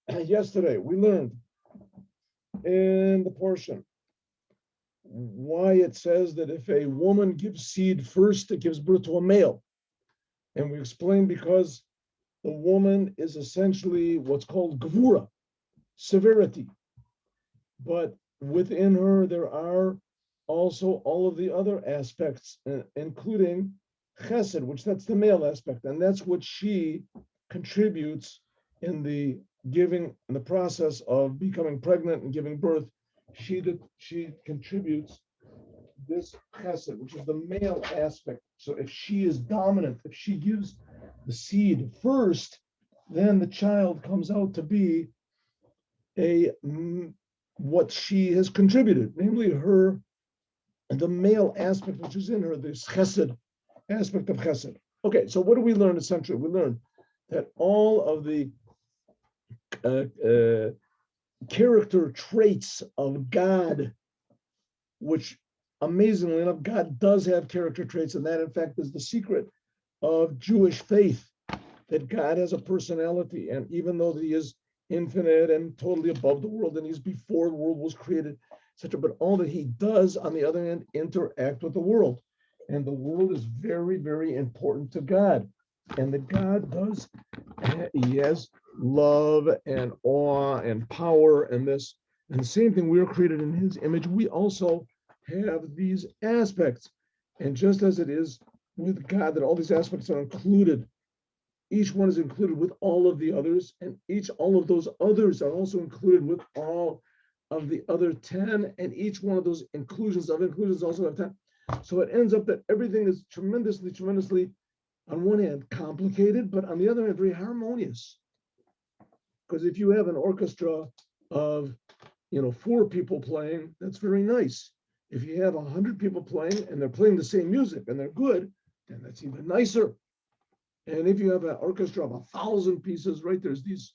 Yesterday, we learned in the portion why it says that if a woman gives seed first, it gives birth to a male. And we explained because the woman is essentially what's called gvura, severity. But within her, there are also all of the other aspects, including chesed, which that's the male aspect. And that's what she contributes in the giving, in the process of becoming pregnant and giving birth. She contributes this chesed, which is the male aspect. So if she is dominant, if she gives the seed first, then the child comes out to be a what she has contributed, namely her, the male aspect which is in her, this chesed aspect of chesed. Okay, so what do we learn essentially? We learn that all of the character traits of God, which amazingly enough, God does have character traits, and that in fact is the secret of Jewish faith, that God has a personality, and even though he is infinite and totally above the world, and he's before the world was created, etc., but all that he does, on the other hand, interact with the world. And the world is very, very important to God. And that God does, he has love and awe and power and this. And the same thing, we are created in his image. We also have these aspects. And just as it is with God, that all these aspects are included, each one is included with all of the others, and all of those others are also included with all of the other 10, and each one of those inclusions also have 10. So it ends up that everything is tremendously, tremendously, on one hand, complicated, but on the other hand, very harmonious. Because if you have an orchestra of, 4 people playing, that's very nice. If you have 100 people playing and they're playing the same music and they're good, then that's even nicer. And if you have an orchestra of 1,000 pieces, right, there's these,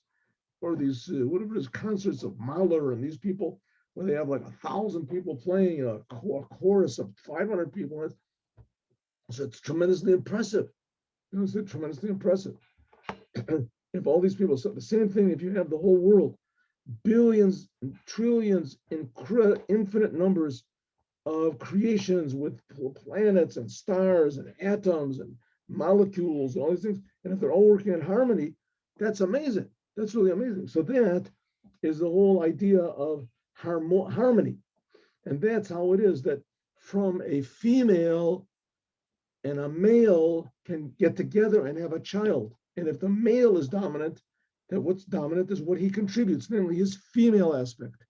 whatever it is, concerts of Mahler and these people, where they have like 1,000 people playing a chorus of 500 people. So it's tremendously impressive. It's tremendously impressive. If all these people, so the same thing, if you have the whole world, billions, trillions, infinite numbers of creations with planets and stars and atoms and molecules and all these things, and if they're all working in harmony, that's amazing. That's really amazing. So that is the whole idea of harmony. And that's how it is that from a female and a male can get together and have a child. And if the male is dominant, that what's dominant is what he contributes, namely his female aspect.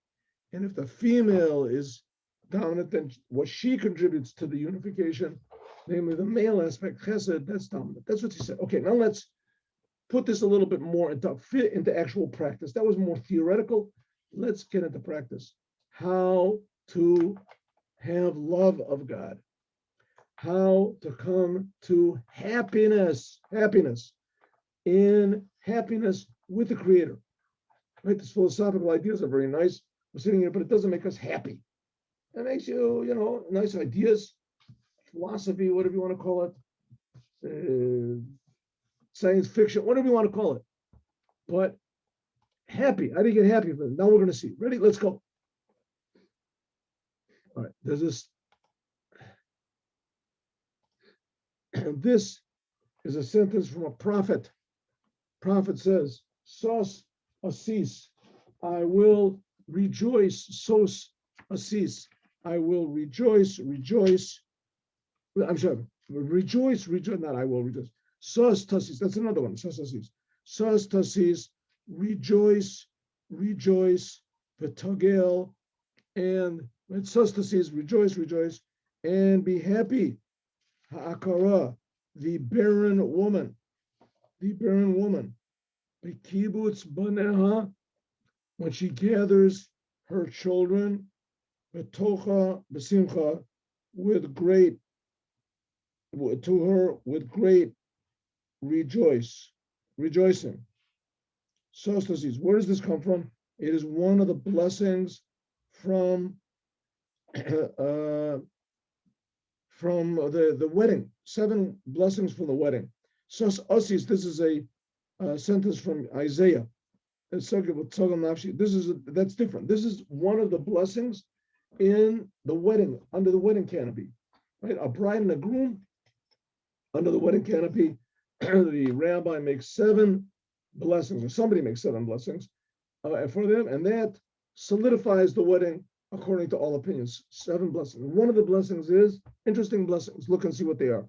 And if the female is dominant, then what she contributes to the unification, namely the male aspect, chesed, that's dominant. That's what he said. Okay, now let's put this a little bit more into actual practice. That was more theoretical. Let's get into practice. How to have love of God. How to come to happiness with the Creator. Right? These philosophical ideas are very nice. We're sitting here, but it doesn't make us happy. It makes you, nice ideas, philosophy, whatever you want to call it, science fiction, whatever you want to call it. But happy, how do you get happy from it? Now we're going to see. Ready? Let's go. All right, there's this. This is a sentence from a prophet. Prophet says, Sos asis, I will rejoice, sos asis, I will rejoice. I'm sorry, rejoice, not I will rejoice. Sos tasis, that's another one, sos asis. Sos tasis, rejoice, v'togel, and sos tasis, rejoice, and be happy. Ha'akara, the barren woman, B'kibutz baneha, when she gathers her children, b'tocha b'simcha, with great rejoicing. Sostasis, where does this come from? It is one of the blessings from the wedding, 7 blessings from the wedding. Sos asis, this is a sentence from Isaiah This is that's different. This is one of the blessings in the wedding, under the wedding canopy, right? A bride and a groom under the wedding canopy. The rabbi makes 7 blessings, or somebody makes 7 blessings for them, and that solidifies the wedding according to all opinions. 7 blessings. One of the blessings is interesting blessings. Look and see what they are.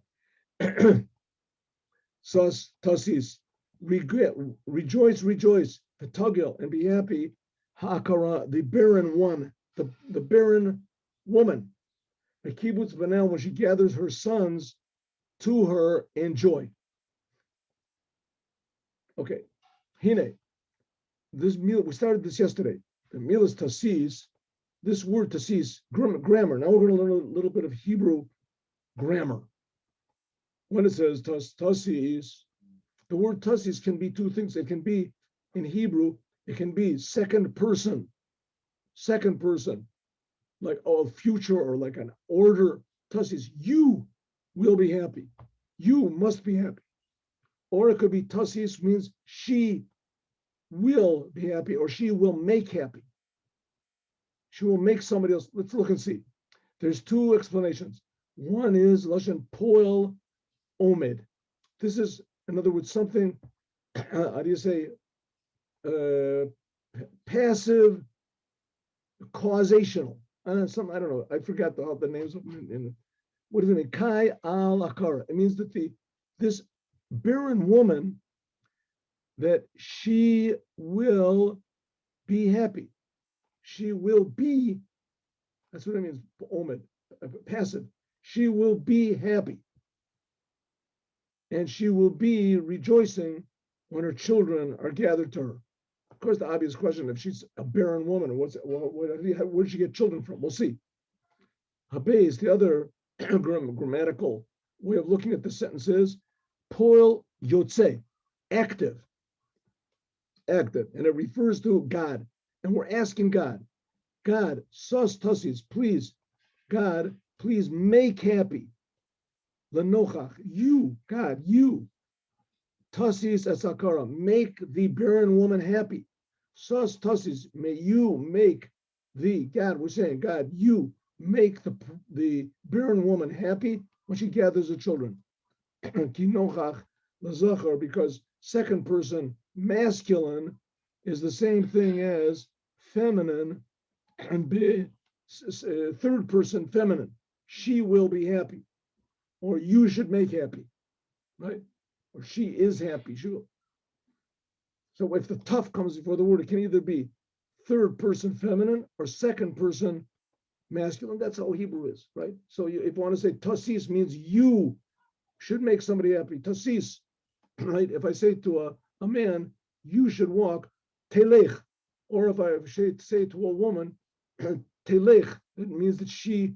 Sus tasis, rejoice, Petagil, and be happy. Ha'akara, the barren one, the barren woman. The kibbutz banel, when she gathers her sons to her in joy. Okay, hine. This meal, we started this yesterday. The meal is tasis. This word tasis, grammar. Now we're going to learn a little bit of Hebrew grammar. When it says tasis, the word tasis can be 2 things. It can be, in Hebrew, it can be second person, like a future or like an order. Tasis, you will be happy. You must be happy. Or it could be tasis, means she will be happy, or she will make happy. She will make somebody else. Let's look and see. There's 2 explanations. One is Lashon Poel Omed. This is, in other words, something, how do you say, passive, causational. I don't know. I forgot the names of them. What does it mean? Kai al akara. It means that this barren woman, that she will be happy. She will be, that's what it means, omed, passive. She will be happy. And she will be rejoicing when her children are gathered to her. Of course, the obvious question, if she's a barren woman, where did she get children from? We'll see. Habe is the other grammatical way of looking at the sentence is poel yotze, active. And it refers to God. And we're asking God, sus tasis, please, God, please make happy. Lenochach, you, God, you. Tasis esakara, make the barren woman happy. Sus tasis, may you make God, we're saying, God, you make the barren woman happy when she gathers her children. Kinochach lazachar, because second person masculine is the same thing as feminine, and third person feminine. She will be happy, or you should make happy, right? Or she is happy. She will. So if the tough comes before the word, it can either be third person feminine or second person masculine. That's how Hebrew is, right? So if you want to say tasis, means you should make somebody happy. Tasis, right? If I say to a man, you should walk, telech. Or if I say to a woman, telech, it means that she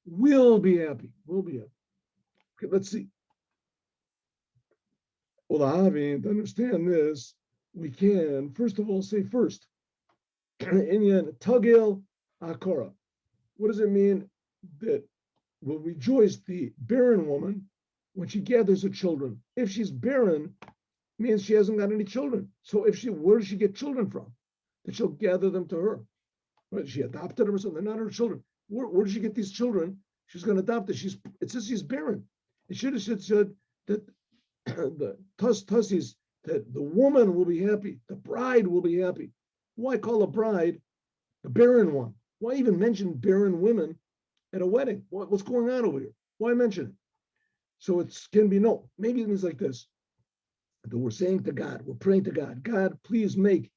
will be happy. Will be happy. Okay, let's see. Well, to understand this, we can first of all say first, Inyan tagel akora. What does it mean that will rejoice the barren woman when she gathers her children? If she's barren, it means she hasn't got any children. So where does she get children from? That she'll gather them to her. Right? She adopted them or something. They're not her children. Where does she get these children? She's going to adopt it. It says she's barren. It should have said that the tasis, that the woman will be happy, the bride will be happy. Why call a bride the barren one? Why even mention barren women at a wedding? What's going on over here? Why mention it? So it can be no. Maybe it means like this. That we're saying to God, we're praying to God, God, please make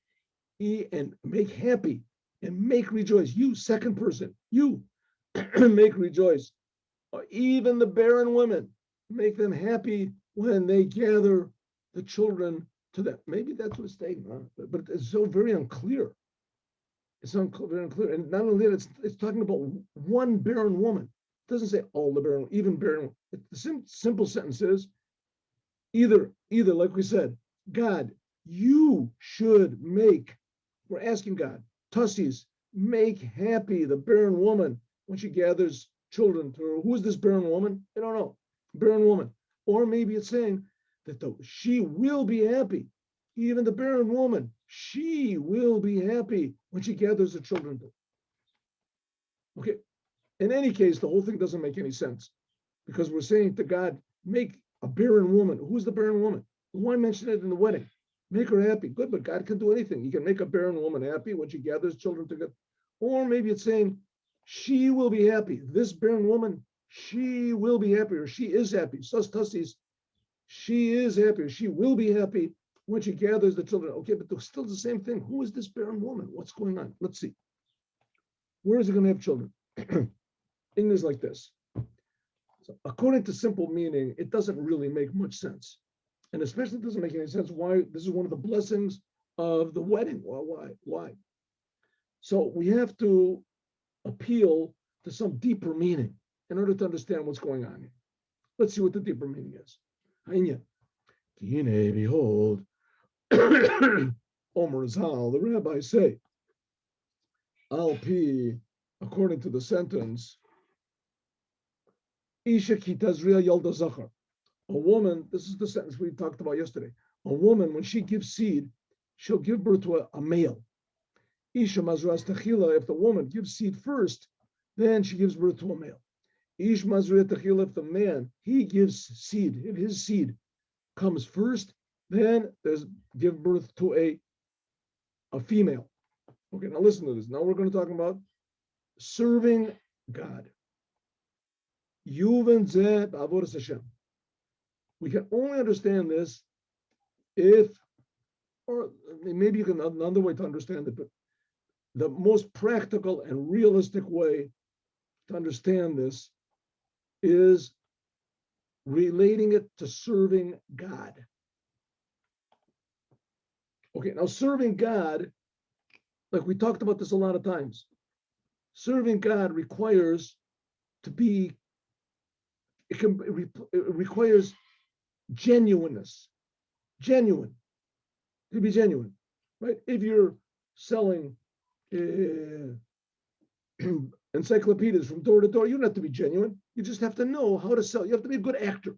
happy and make rejoice. You, second person, you make rejoice. Or even the barren women, make them happy when they gather the children to them. Maybe that's what it's saying, but it's so very unclear. It's very unclear. And not only that, it's talking about one barren woman. It doesn't say all the barren, even barren. The simple sentence is either, like we said, God, you should make, we're asking God, tasis, make happy the barren woman when she gathers children to her. Who is this barren woman? I don't know. Barren woman. Or maybe it's saying that she will be happy. Even the barren woman, she will be happy when she gathers the children. Okay. In any case, the whole thing doesn't make any sense because we're saying to God, make a barren woman. Who's the barren woman? Why mention it in the wedding? Make her happy. Good, but God can do anything. He can make a barren woman happy when she gathers children together. Or maybe it's saying, she will be happy. This barren woman, she will be happy, or she is happy. Sus tussis, she is happy, or she will be happy when she gathers the children. Okay, but it's still the same thing. Who is this barren woman? What's going on? Let's see. Where is it going to have children? English like this. So according to simple meaning, it doesn't really make much sense. And especially doesn't make any sense why this is one of the blessings of the wedding. Well, why? So we have to appeal to some deeper meaning in order to understand what's going on here. Let's see what the deeper meaning is. Behold, Omer Zal, the rabbis say, Al Pi, according to the sentence, Isha kitazriya yalda zachar. A woman, this is the sentence we talked about yesterday. A woman, when she gives seed, she'll give birth to a male. Isha mazras techila, if the woman gives seed first, then she gives birth to a male. Ish mazras techila, if the man, he gives seed, if his seed comes first, then there's give birth to a female. Okay, now listen to this. Now we're going to talk about serving God. Yuven zeh b'avodas Hashem. We can only understand this if, or maybe you can another way to understand it, but the most practical and realistic way to understand this is relating it to serving God. Okay, now serving God, like we talked about this a lot of times, serving God requires to be, it requires genuineness, to be genuine, right? If you're selling encyclopedias from door to door, you don't have to be genuine. You just have to know how to sell. You have to be a good actor.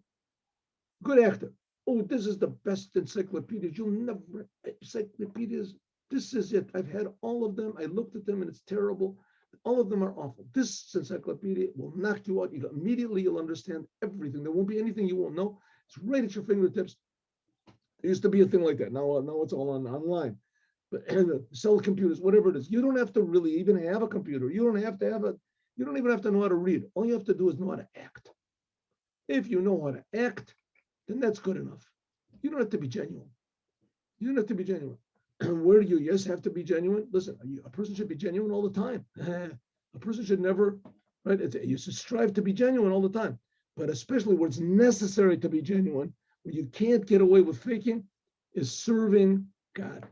Oh, this is the best encyclopedias. You'll never, encyclopedias, this is it. I've had all of them. I looked at them and it's terrible. All of them are awful. This encyclopedia will knock you out. Immediately you'll understand everything. There won't be anything you won't know. It's right at your fingertips. There used to be a thing like that. Now it's all online. But sell computers, whatever it is. You don't have to really even have a computer. You don't even have to know how to read. All you have to do is know how to act. If you know how to act, then that's good enough. You don't have to be genuine. Where do you have to be genuine? Listen, a person should be genuine all the time. A person should never, right? You should strive to be genuine all the time. But especially where it's necessary to be genuine, where you can't get away with faking, is serving God.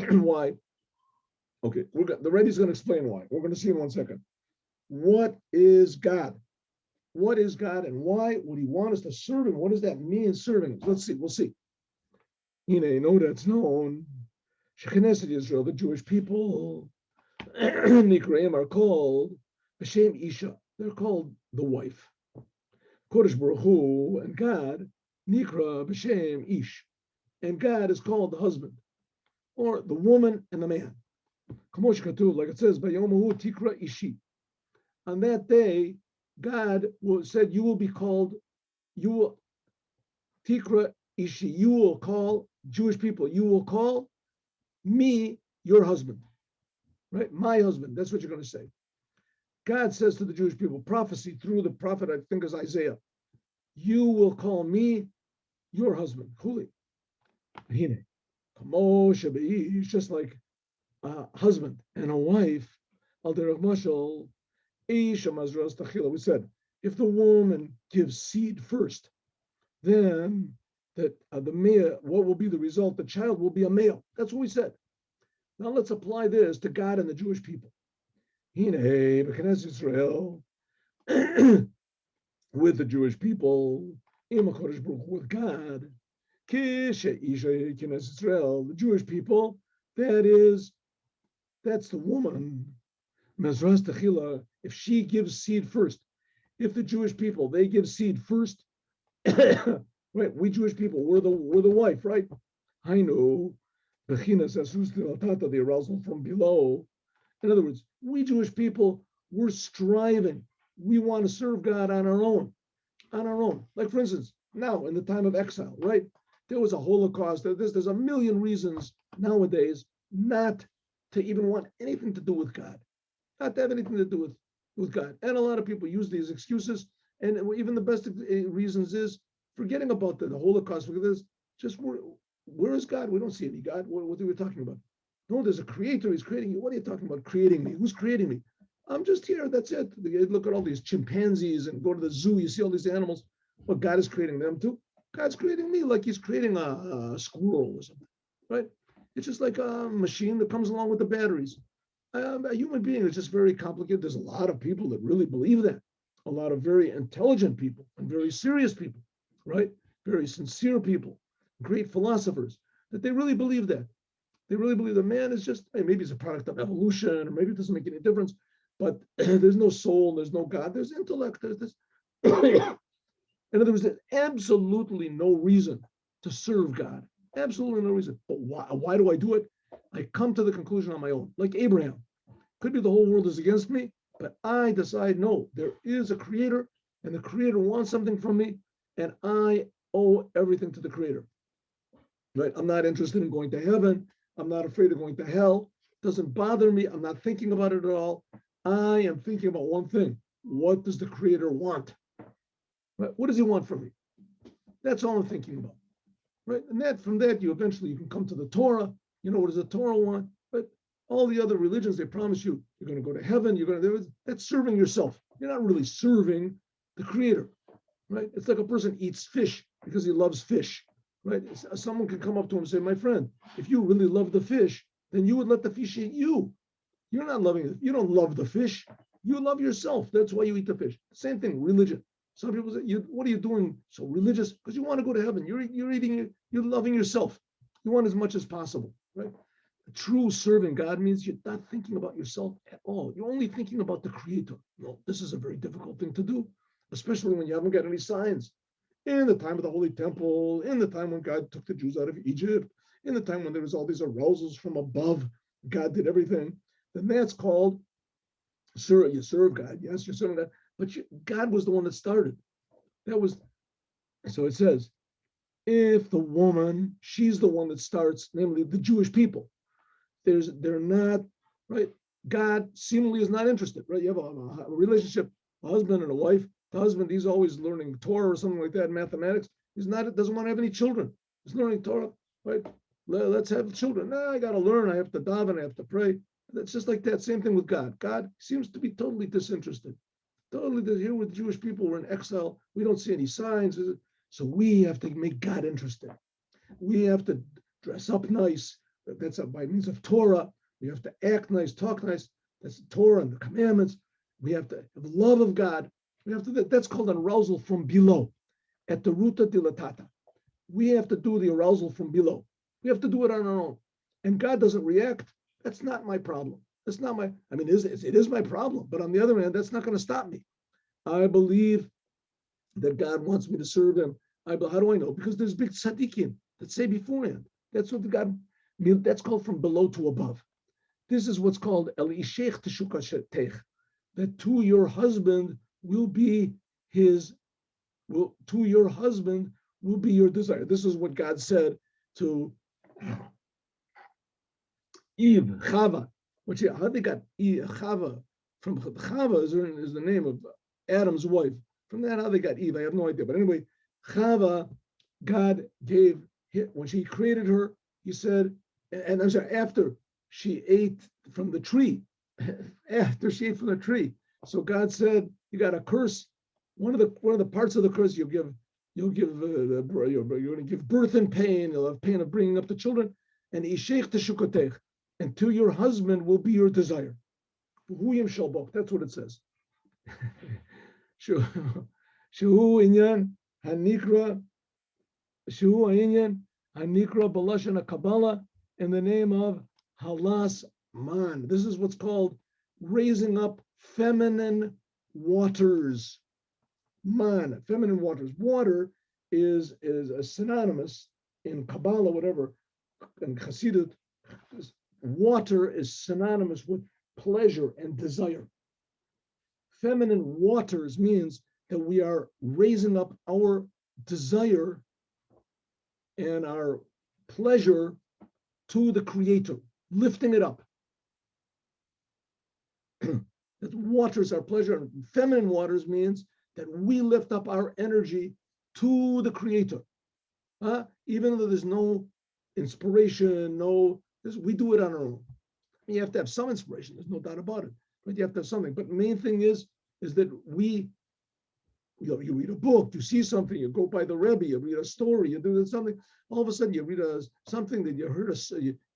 Why? Okay, the Rebbe's going to explain why. We're going to see in 1 second. What is God? What is God and why would he want us to serve him? What does that mean, serving him? Let's see, we'll see. You know that's known. Knesset Israel, the Jewish people, Nikraim are called B'Shem Isha. They're called the wife. Kodesh Baruch Hu and God, Nikra B'Shem Ish. And God is called the husband, or the woman and the man. Kamosh Katuv, like it says, Bayomahu Tikra Ishi. On that day, God said, you will be called, Tikra Ishi, you will call Jewish people, you will call me your husband, right? My husband, that's what you're going to say. God says to the Jewish people, prophecy through the prophet, I think is Isaiah, you will call me your husband, Huli. Just like a husband and a wife, we said, if the woman gives seed first, then that the male, what will be the result? The child will be a male. That's what we said. Now let's apply this to God and the Jewish people. Israel, with the Jewish people, with God, Israel, the Jewish people, that's the woman. If she gives seed first, if the Jewish people, they give seed first, right? We Jewish people, we're the wife, right? I know. the arousal from below. In other words, we Jewish people, we're striving. We want to serve God on our own. On our own. Like, for instance, now in the time of exile, right? There was a Holocaust. There's a million reasons nowadays not to even want anything to do with God, not to have anything to do with God. And a lot of people use these excuses. And even the best reasons is forgetting about the Holocaust. Look at this. Just where is God? We don't see any God. What are we talking about? No, there's a creator. He's creating you. What are you talking about? Creating me? Who's creating me? I'm just here. That's it. You look at all these chimpanzees and go to the zoo. You see all these animals. But God is creating them too. God's creating me like he's creating a squirrel or something, right? It's just like a machine that comes along with the batteries. A human being is just very complicated. There's a lot of people that really believe that. A lot of very intelligent people and very serious people, right? Very sincere people, great philosophers, that they really believe that. They really believe the man is just, maybe he's a product of evolution, or maybe it doesn't make any difference, but there's no soul, there's no God, there's intellect, there's this. In other words, there's absolutely no reason to serve God. Absolutely no reason. But why do I do it? I come to the conclusion on my own, like Abraham. Could be the whole world is against me, but I decide, no, there is a creator, and the creator wants something from me, and I owe everything to the creator. Right? I'm not interested in going to heaven. I'm not afraid of going to hell. It doesn't bother me. I'm not thinking about it at all. I am thinking about one thing. What does the creator want? Right? What does he want from me? That's all I'm thinking about. Right? And from that, you can come to the Torah. You know, what does the Torah want? But all the other religions, they promise you, you're going to go to heaven. That's serving yourself. You're not really serving the creator. Right? It's like a person eats fish because he loves fish. Right? Someone can come up to him and say, my friend, if you really love the fish, then you would let the fish eat you. You're not loving it. You don't love the fish. You love yourself. That's why you eat the fish. Same thing, religion. Some people say, what are you doing so religious? Because you want to go to heaven. You're loving yourself. You want as much as possible, right? True serving God means you're not thinking about yourself at all. You're only thinking about the creator. No, this is a very difficult thing to do, especially when you haven't got any signs. In the time of the Holy Temple, in the time when God took the Jews out of Egypt, in the time when there was all these arousals from above, God did everything, then that's called, you serve God. Yes, you're serving God, but God was the one that started. So it says, if the woman, she's the one that starts, namely the Jewish people, they're not, right? God seemingly is not interested, right? You have a relationship, a husband and a wife. The husband, he's always learning Torah or something like that, mathematics. Doesn't want to have any children. He's learning Torah, right? Let's have children. No, I got to learn. I have to daven. I have to pray. That's just like that. Same thing with God. God seems to be totally disinterested. Totally here with Jewish people. We're in exile. We don't see any signs. So we have to make God interested. We have to dress up nice. That's by means of Torah. We have to act nice, talk nice. That's the Torah and the commandments. We have to have love of God. That's called an arousal from below. At the ruta dilatata. We have to do the arousal from below. We have to do it on our own. And God doesn't react. That's not my problem. That's not it is my problem. But on the other hand, that's not going to stop me. I believe that God wants me to serve him. How do I know? Because there's big tzaddikim that say beforehand. That's called from below to above. This is what's called el ishech teshukashetech. That to your husband will be your desire. This is what God said to Eve, Chava. How they got Chava from Chava is the name of Adam's wife. From that, how they got Eve, I have no idea. But anyway, Chava, God gave, when she created her, he said, and I'm sorry, after she ate from the tree, so God said, you got a curse. One of the parts of the curse you're going to give birth in pain. You'll have pain of bringing up the children, and ishech teshukotech, and to your husband will be your desire. That's what it says. Shehu inyan hanikra balashon Kabbalah, in the name of halas man. This is what's called raising up feminine waters. Man, feminine waters. Water is a synonymous in Kabbalah, whatever, in Chassidut, Water is synonymous with pleasure and desire. Feminine waters means that we are raising up our desire and our pleasure to the Creator, lifting it up. That waters our pleasure. And feminine waters means that we lift up our energy to the Creator. Even though there's no inspiration, we do it on our own. You have to have some inspiration, there's no doubt about it, but you have to have something. But the main thing is that you read a book, you see something, you go by the Rebbe, you read a story, you do something, all of a sudden you read something that you heard,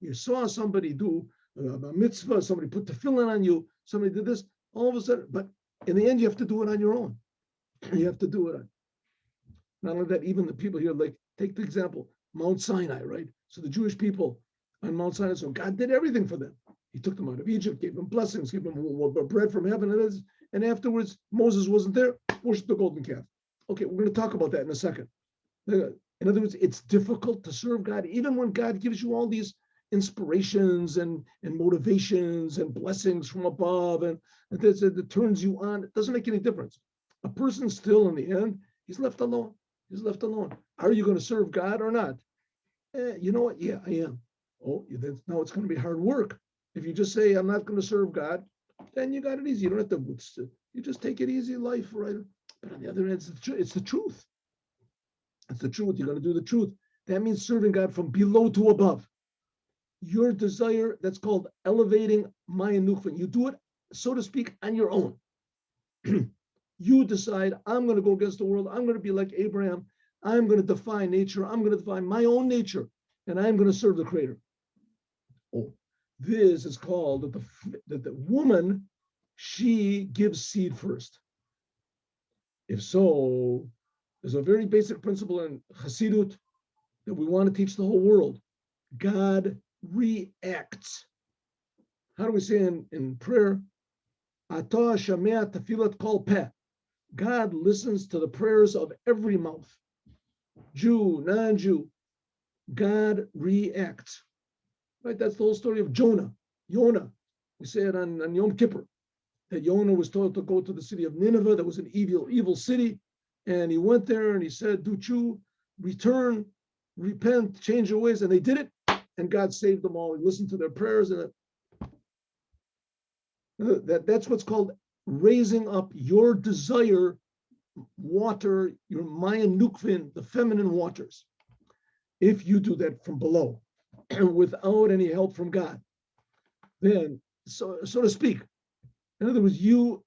you saw somebody do a mitzvah, somebody put tefillin on you, somebody did this, all of a sudden, but in the end you have to do it on your own. You have to do it on. Not only that, even the people here, like, take the example, Mount Sinai, right? So the Jewish people on Mount Sinai, so God did everything for them. He took them out of Egypt, gave them blessings, gave them bread from heaven, and afterwards, Moses wasn't there, worshiped the golden calf. Okay, we're going to talk about that in a second. In other words, it's difficult to serve God, even when God gives you all these inspirations and motivations and blessings from above, and that turns you on. It doesn't make any difference. A person still, in the end, he's left alone. He's left alone. Are you going to serve God or not? You know what? Yeah, I am. Oh, now it's going to be hard work. If you just say, I'm not going to serve God, then you got it easy. You don't have to, you just take it easy life, right? But on the other hand, it's the truth. It's the truth. You're going to do the truth. That means serving God from below to above. Your desire, that's called elevating Maya Nukvin. You do it, so to speak, on your own. You decide, I'm going to go against the world. I'm going to be like Abraham. I'm going to defy nature. I'm going to defy my own nature. And I'm going to serve the Creator. Oh, this is called that the woman, she gives seed first. If so, there's a very basic principle in Hasidut that we want to teach the whole world. God reacts. How do we say in prayer? Atah shamea tefilat kol peh. God listens to the prayers of every mouth. Jew, non-Jew. God reacts. Right? That's the whole story of Jonah. Yonah. We say it on Yom Kippur. That Yonah was told to go to the city of Nineveh. That was an evil city. And he went there and he said, do you return, repent, change your ways. And they did it. And God saved them all. He listened to their prayers. And that's what's called raising up your desire water, your Maya Nukvin, the feminine waters. If you do that from below without any help from God, then, so to speak, in other words, you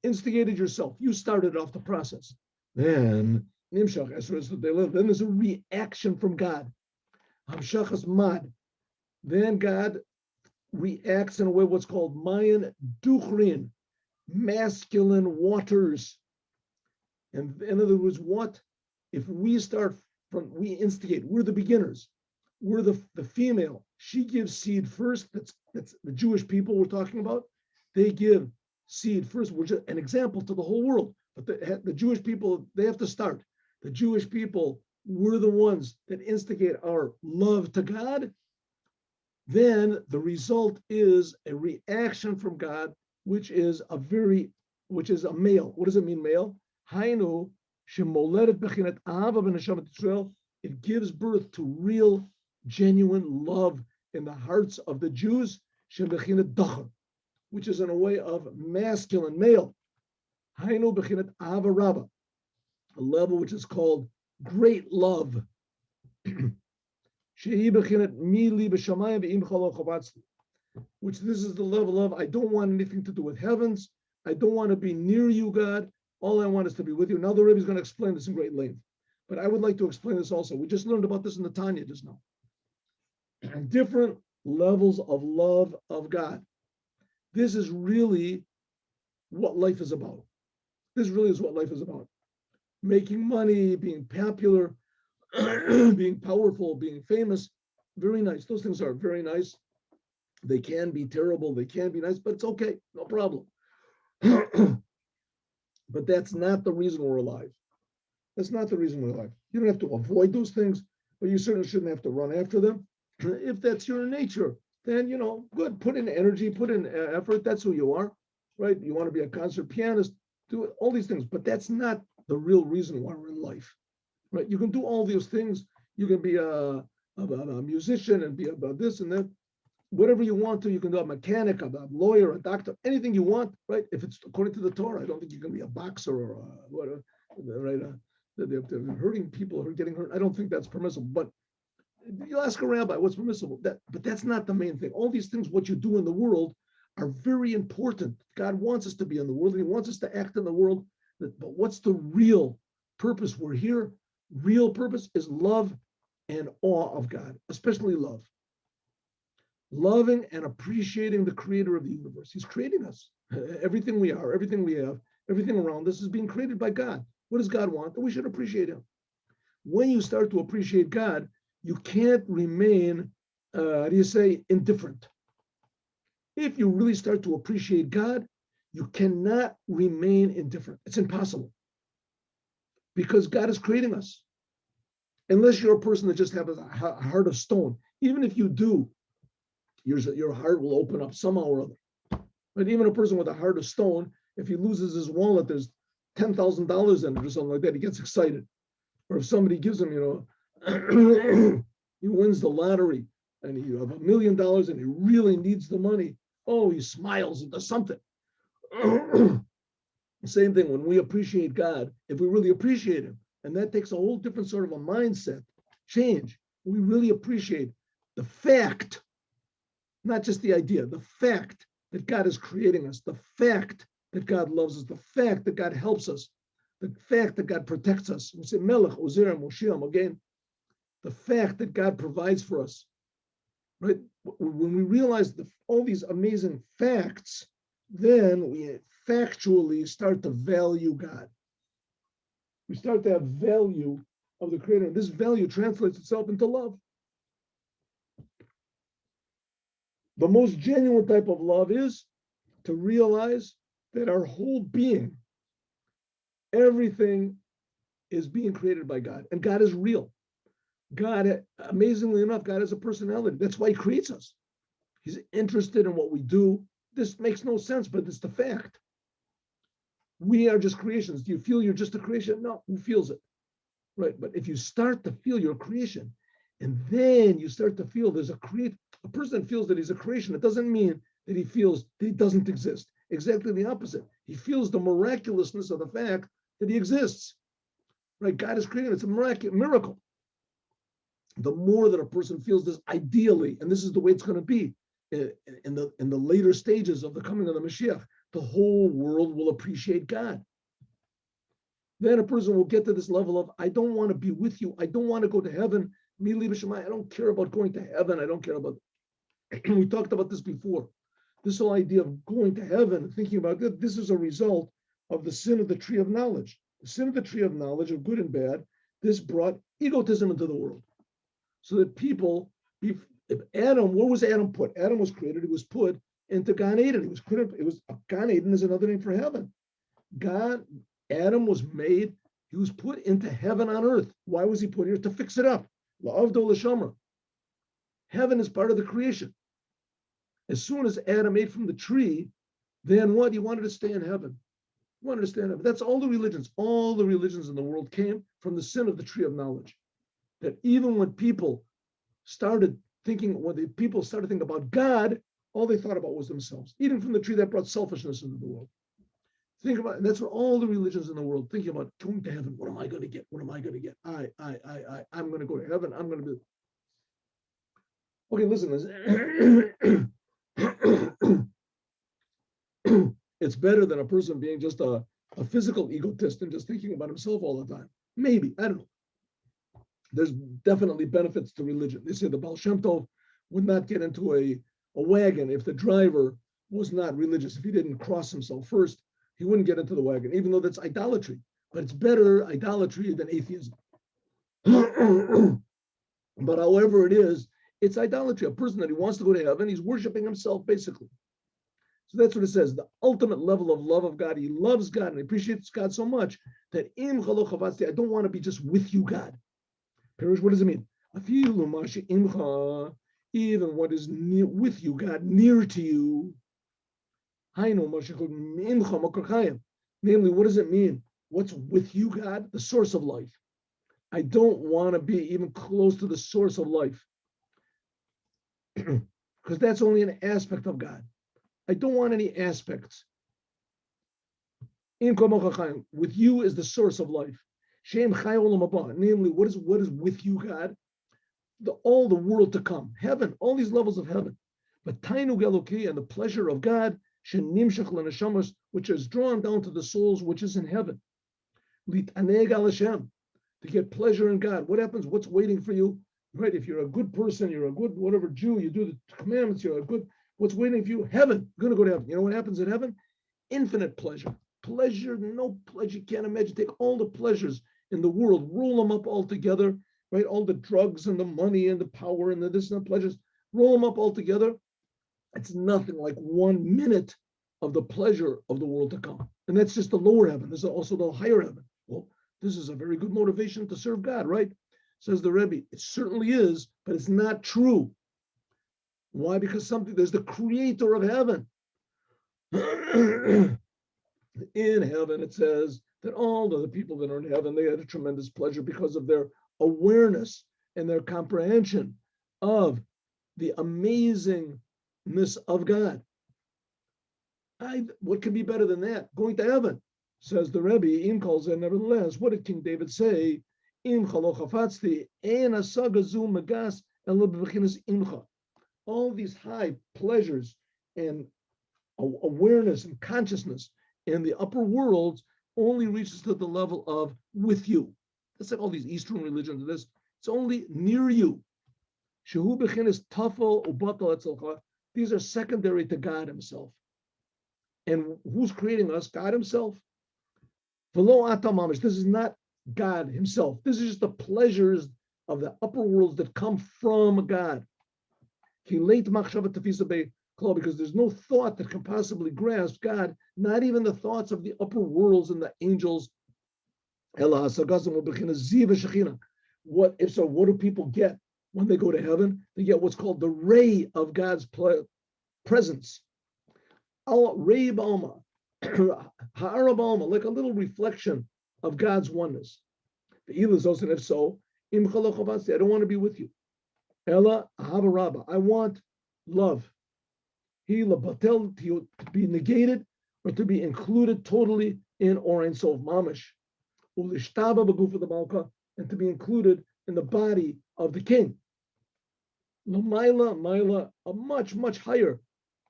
instigated yourself. You started off the process. Then, Nimshach, as far as they live, then there's a reaction from God. Hamshachas mad. Then God reacts in a way what's called Mayan Duchrin, masculine waters. And in other words, what if we start from, we instigate, we're the beginners, we're the female, she gives seed first. That's the Jewish people we're talking about. They give seed first. We're just an example to the whole world. But the Jewish people, they have to start. The Jewish people, we're the ones that instigate our love to God. Then the result is a reaction from God, which is a male. What does it mean, male? Hainu shemoledet bechinat ahava b'neshamat Yisrael. It gives birth to real, genuine love in the hearts of the Jews, shebechinat dachar, which is in a way of masculine, male. Hainu bechinat ahava rabba, a level which is called great love. Which this is the level of, I don't want anything to do with heavens. I don't want to be near you, God. All I want is to be with you. Now the Rebbe is going to explain this in great length. But I would like to explain this also. We just learned about this in the Tanya just now. Different levels of love of God. This is really what life is about. This really is what life is about. Making money, being popular, being powerful, being famous, very nice. Those things are very nice. They can be terrible, they can be nice, but it's okay, no problem. But that's not the reason we're alive. That's not the reason we're alive. You don't have to avoid those things, but you certainly shouldn't have to run after them. If that's your nature, then, good, put in energy, put in effort. That's who you are, right? You want to be a concert pianist, do all these things, but that's not the real reason why we're in life, right? You can do all these things. You can be a musician and be about this and that, whatever you want to. You can do a mechanic, a lawyer, a doctor, anything you want, right? If it's according to the Torah, I don't think you can be a boxer or whatever, right? They're hurting people who are getting hurt. I don't think that's permissible, but you ask a rabbi what's permissible. But that's not the main thing. All these things, what you do in the world, are very important. God wants us to be in the world, and He wants us to act in the world. But what's the real purpose? We're here. Real purpose is love and awe of God, especially love. Loving and appreciating the Creator of the universe. He's creating us. Everything we are, everything we have, everything around us is being created by God. What does God want? And we should appreciate Him. When you start to appreciate God, you can't remain, indifferent. If you really start to appreciate God, you cannot remain indifferent. It's impossible. Because God is creating us. Unless you're a person that just has a heart of stone. Even if you do, your heart will open up somehow or other. But even a person with a heart of stone, if he loses his wallet, there's $10,000 in it or something like that, he gets excited. Or if somebody gives him, he wins the lottery and you have $1 million and he really needs the money. Oh, he smiles and does something. Same thing when we appreciate God, if we really appreciate Him, and that takes a whole different sort of a mindset change. We really appreciate the fact, not just the idea, the fact that God is creating us, the fact that God loves us, the fact that God helps us, the fact that God protects us. We say Melech, Ozer, Moshiach, again, the fact that God provides for us, right? When we realize all these amazing facts, then we factually start to value God. We start to have value of the Creator. This value translates itself into love. The most genuine type of love is to realize that our whole being, everything is being created by God, and God is real. God, amazingly enough, God has a personality. That's why He creates us. He's interested in what we do. This makes no sense, but it's the fact. We are just creations. Do you feel you're just a creation? No, who feels it? Right. But if you start to feel your creation, and then you start to feel there's a person feels that he's a creation, it doesn't mean that he feels that he doesn't exist. Exactly the opposite. He feels the miraculousness of the fact that he exists. Right? God is creating. It's a miracle. The more that a person feels this ideally, and this is the way it's going to be in the later stages of the coming of the Mashiach, the whole world will appreciate God. Then a person will get to this level of, I don't want to be with you. I don't want to go to heaven. I don't care about going to heaven. I don't care about, we talked about this before. This whole idea of going to heaven and thinking about good, this is a result of the sin of the tree of knowledge. The sin of the tree of knowledge of good and bad, this brought egotism into the world. So that people, if Adam, where was Adam put? Adam was created, he was put into Gan Eden. He was created, Gan Eden is another name for heaven. Adam was made, he was put into heaven on earth. Why was he put here? To fix it up. La'avdo l'shamra. Heaven is part of the creation. As soon as Adam ate from the tree, then what? He wanted to stay in heaven. He wanted to stay in heaven. That's all the religions. All the religions in the world came from the sin of the tree of knowledge. That even when people started thinking about God, all they thought about was themselves. Eating from the tree, that brought selfishness into the world. Think about, and that's what all the religions in the world thinking about, going to heaven. What am I going to get? What am I going to get? I'm going to go to heaven. I'm going to be. Okay, listen. It's better than a person being just a physical egotist and just thinking about himself all the time. Maybe, I don't know. There's definitely benefits to religion. They say the Baal Shem Tov would not get into a wagon if the driver was not religious. If he didn't cross himself first, he wouldn't get into the wagon, even though that's idolatry. But it's better idolatry than atheism. But however it is, it's idolatry. A person that he wants to go to heaven, he's worshiping himself, basically. So that's what it says. The ultimate level of love of God. He loves God and he appreciates God so much that I don't want to be just with you, God. What does it mean? even what is near with you, God, near to you. Namely, what does it mean? What's with you, God? The source of life. I don't want to be even close to the source of life because that's only an aspect of God. I don't want any aspects. With you is the source of life. Namely, what is with you, God? All the world to come, heaven, all these levels of heaven. But Tainug Eloki and the pleasure of God, which is drawn down to the souls which is in heaven. To get pleasure in God. What happens? What's waiting for you? Right? If you're a good person, you're a good whatever Jew, you do the commandments, you're a good, what's waiting for you? Heaven. You're going to go to heaven. You know what happens in heaven? Infinite pleasure. Pleasure, no pleasure you can't imagine. Take all the pleasures in the world, roll them up all together, right? All the drugs and the money and the power and the this and the pleasures, roll them up all together. It's nothing like 1 minute of the pleasure of the world to come. And that's just the lower heaven. There's also the higher heaven. Well, this is a very good motivation to serve God, right? Says the Rebbe. It certainly is, but it's not true. Why? Because there's the creator of heaven. In heaven, it says that all of the people that are in heaven, they had a tremendous pleasure because of their awareness and their comprehension of the amazingness of God. What could be better than that? Going to heaven, says the Rebbe. In calls it, nevertheless, what did King David say? All these high pleasures and awareness and consciousness in the upper worlds only reaches to the level of with you. That's like all these Eastern religions. It's only near you. These are secondary to God Himself. And who's creating us? God Himself. This is not God Himself. This is just the pleasures of the upper worlds that come from God. Because there's no thought that can possibly grasp God, not even the thoughts of the upper worlds and the angels. What do people get when they go to heaven? They get what's called the ray of God's presence. Ray Balma, like a little reflection of God's oneness. And if so, I don't want to be with you. Ella Havaraba, I want love. To be negated or to be included totally in Orein Sof Mamish. And to be included in the body of the king. Maila, a much, much higher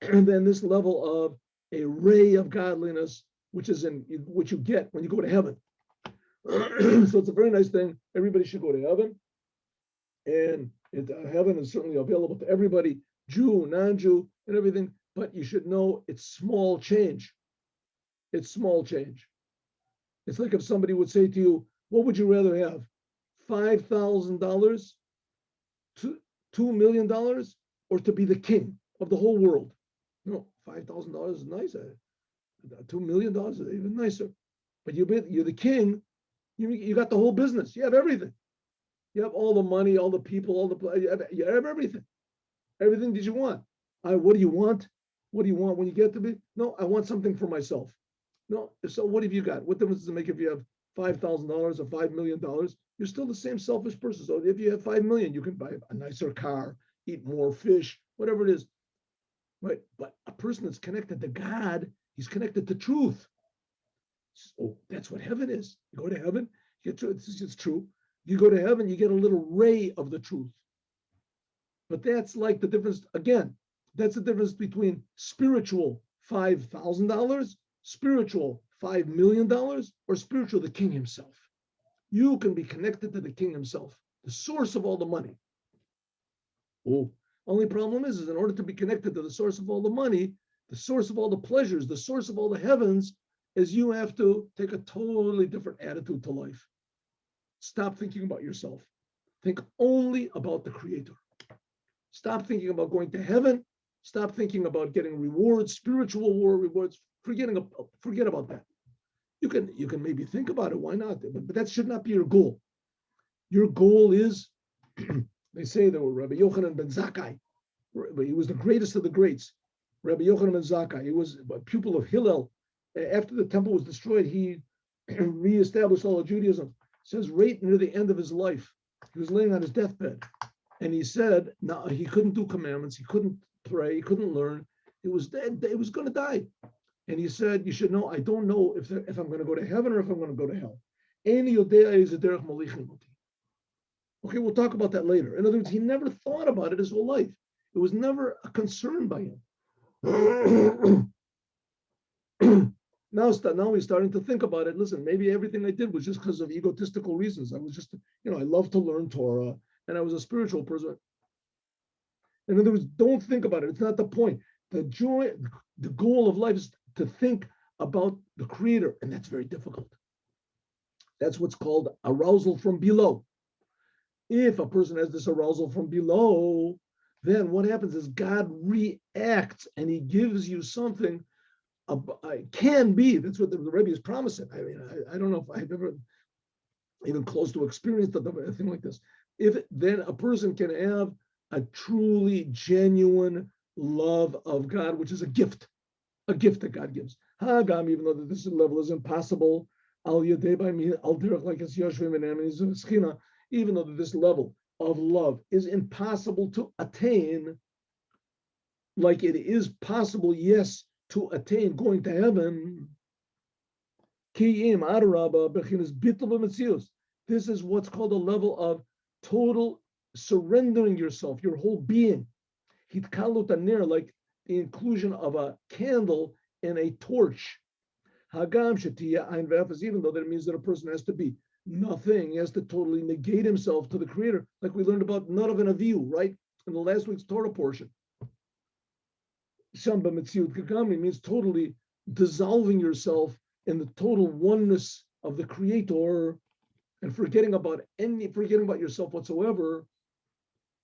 than this level of a ray of godliness, which you get when you go to heaven. So it's a very nice thing. Everybody should go to heaven. And heaven is certainly available to everybody, Jew, non-Jew, and everything. But you should know it's small change. It's small change. It's like if somebody would say to you, what would you rather have? $5,000, $2 million, or to be the king of the whole world? No, $5,000 is nice. $2 million is even nicer. But you're the king. You got the whole business. You have everything. You have all the money, all the people, you have everything. Everything that you want. What do you want? What do you want when you get to be? No, I want something for myself. No, so what have you got? What difference does it make if you have $5,000 or $5 million? You're still the same selfish person. So if you have 5 million, you can buy a nicer car, eat more fish, whatever it is. Right? But a person that's connected to God, he's connected to truth. So that's what heaven is. You go to heaven, it's true. You go to heaven, you get a little ray of the truth. But that's like the difference, again, that's the difference between spiritual $5,000, spiritual $5 million, or spiritual the king himself. You can be connected to the king himself, the source of all the money. Oh, only problem is in order to be connected to the source of all the money, the source of all the pleasures, the source of all the heavens, is you have to take a totally different attitude to life. Stop thinking about yourself. Think only about the Creator. Stop thinking about going to heaven. Stop thinking about getting rewards, spiritual rewards. Forget about that. You can maybe think about it. Why not? But that should not be your goal. Your goal is, they say there were Rabbi Yochanan ben Zakkai. He was the greatest of the greats. Rabbi Yochanan ben Zakkai. He was a pupil of Hillel. After the temple was destroyed, he reestablished all of Judaism. It says right near the end of his life, he was laying on his deathbed, and he said, "No, he couldn't do commandments. He couldn't pray. He couldn't learn. It was dead. It was going to die." And he said, "You should know. I don't know if I'm going to go to heaven or if I'm going to go to hell." Okay, we'll talk about that later. In other words, he never thought about it his whole life. It was never a concern by him. Now he's starting to think about it. Listen, maybe everything I did was just because of egotistical reasons. I was just, I love to learn Torah, and I was a spiritual person. In other words, don't think about it. It's not the point. The joy, the goal of life is to think about the Creator, and that's very difficult. That's what's called arousal from below. If a person has this arousal from below, then what happens is God reacts and he gives you something. Can be, that's what the Rebbe is promising. I mean, I don't know if I've ever even close to experienced a thing like this. If then a person can have a truly genuine love of God, which is a gift that God gives. Hagam, even though this level is impossible, even though this level of love is impossible to attain, like it is possible, yes, to attain going to heaven. This is what's called a level of total surrendering yourself, your whole being. Like the inclusion of a candle in a torch. Even though that means that a person has to be nothing, he has to totally negate himself to the Creator, like we learned about Nadav and Avihu, right? In the last week's Torah portion. Shamba Metziut Gagami means totally dissolving yourself in the total oneness of the Creator and forgetting about yourself whatsoever.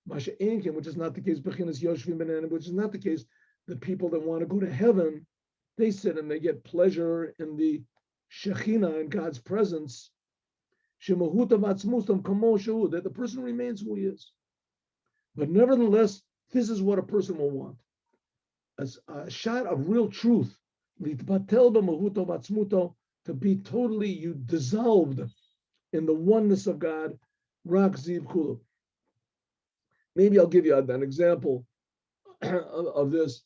Masha Enkin, which is not the case, Bechinas Yoshvim Benanim, which is not the case. The people that want to go to heaven, they sit and they get pleasure in the Shekhinah, in God's presence. That the person remains who he is. But nevertheless, this is what a person will want. As a shot of real truth, to be totally dissolved in the oneness of God. Maybe I'll give you an example of this.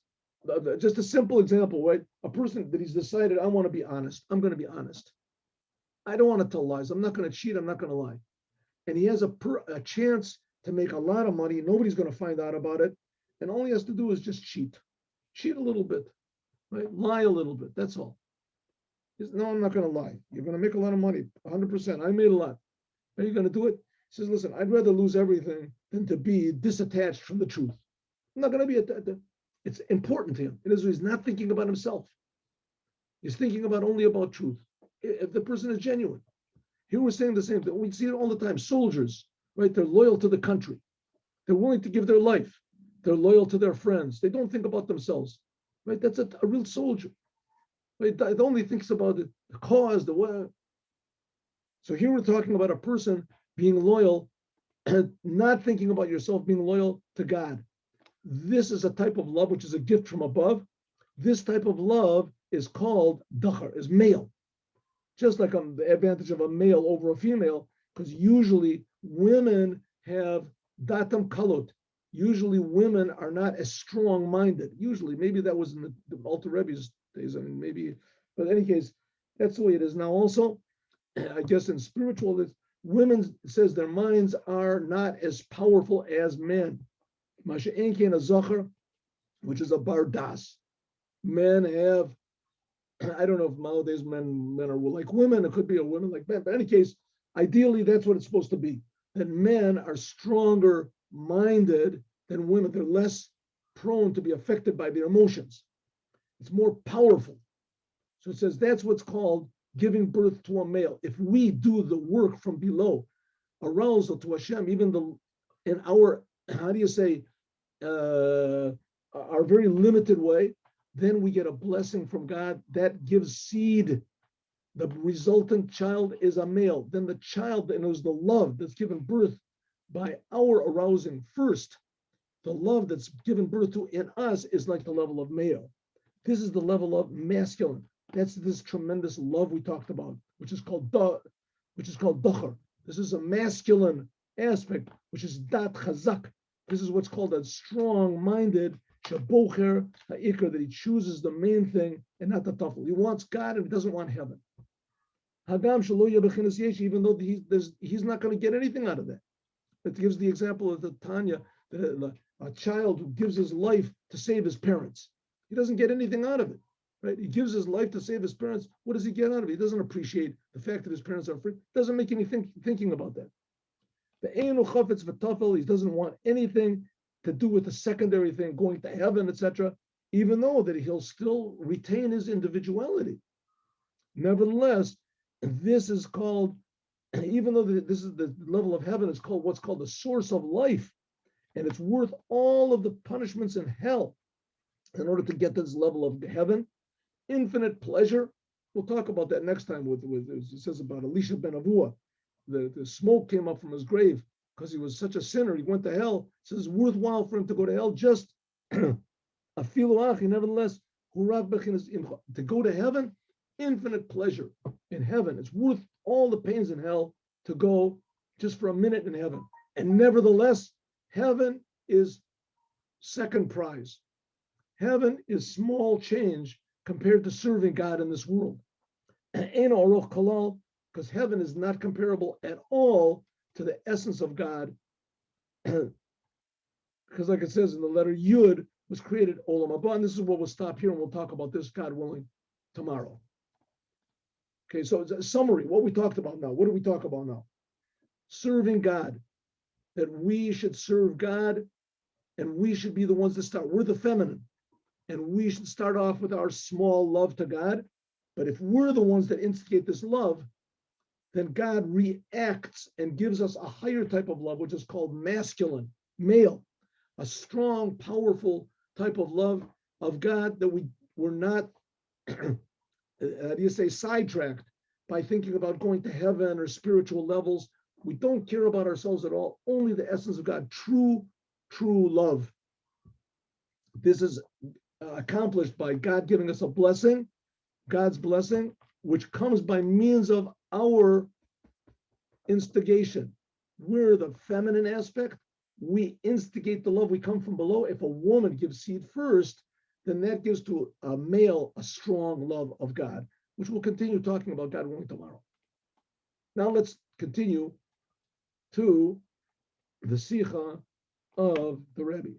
Just a simple example, right? A person that he's decided, I want to be honest. I'm going to be honest. I don't want to tell lies. I'm not going to cheat. I'm not going to lie. And he has a chance to make a lot of money. Nobody's going to find out about it. And all he has to do is just cheat. Cheat a little bit, right? Lie a little bit. That's all. No, I'm not going to lie. You're going to make a lot of money, 100%. I made a lot. Are you going to do it? He says, listen, I'd rather lose everything than to be disattached from the truth. I'm not going to be it's important to him. It is, he's not thinking about himself. He's thinking only about truth. If the person is genuine. Here we're saying the same thing. We see it all the time. Soldiers, right? They're loyal to the country. They're willing to give their life. They're loyal to their friends. They don't think about themselves, right? That's a real soldier. Right? It only thinks about the cause, the what. So here we're talking about a person being loyal, not thinking about yourself, being loyal to God. This is a type of love which is a gift from above. This type of love is called dachar, is male. Just like the advantage of a male over a female, because usually women have datam kalot. Usually women are not as strong-minded. Usually, maybe that was in the Alter Rebbe's days. I mean, maybe, but in any case, that's the way it is now. Also, I guess in spiritual, women says their minds are not as powerful as men. Masha Enkin a zachar, which is a bardas. Men have, I don't know if nowadays men are like women. It could be a woman like men. But in any case, ideally, that's what it's supposed to be. That men are stronger minded than women. They're less prone to be affected by their emotions. It's more powerful. So it says that's what's called giving birth to a male. If we do the work from below, arousal to Hashem, even in our, how do you say, our very limited way, then we get a blessing from God that gives seed. The resultant child is a male. Then the child that knows the love that's given birth by our arousing first The love that's given birth to in us is like the level of male. This is the level of masculine. That's this tremendous love we talked about, which is called dachar. This is a masculine aspect, which is dat chazak. This is what's called a strong-minded shabocher ha'ikr, that he chooses the main thing and not the tafel. He wants God and he doesn't want heaven. Hagam shelo yebechinas yesh, even though he's not going to get anything out of that. It gives the example of the Tanya, a child who gives his life to save his parents. He doesn't get anything out of it, right? He gives his life to save his parents. What does he get out of it? He doesn't appreciate the fact that his parents are free. Doesn't make any thinking about that. The einu chafetz v'tafel, he doesn't want anything to do with the secondary thing, going to heaven, etc., even though that he'll still retain his individuality. Nevertheless, this is called, even though this is the level of heaven, it's called what's called the source of life, and it's worth all of the punishments in hell in order to get to this level of heaven. Infinite pleasure. We'll talk about that next time. With it says about Elisha ben Avua, the smoke came up from his grave because he was such a sinner. He went to hell. It says it's worthwhile for him to go to hell. Just afilu achi, nevertheless, to go to heaven. Infinite pleasure in heaven. It's worth all the pains in hell to go just for a minute in heaven. And nevertheless, heaven is second prize. Heaven is small change compared to serving God in this world. Because heaven is not comparable at all to the essence of God. Because like it says in the letter, Yud was created Olam Haba. And this is what we'll stop here, and we'll talk about this, God willing, tomorrow. Okay, so it's a summary, what we talked about now. What do we talk about now? Serving God. That we should serve God, and we should be the ones that start. We're the feminine. And we should start off with our small love to God. But if we're the ones that instigate this love, then God reacts and gives us a higher type of love, which is called masculine, male, a strong, powerful type of love of God that we're not, sidetracked by thinking about going to heaven or spiritual levels. We don't care about ourselves at all, only the essence of God, true love. This is accomplished by God giving us a blessing, God's blessing, which comes by means of our instigation. We're the feminine aspect. We instigate the love. We come from below. If a woman gives seed first, then that gives to a male a strong love of God, which we'll continue talking about, God willing, tomorrow. Now let's continue to the Sicha of the Rebbe.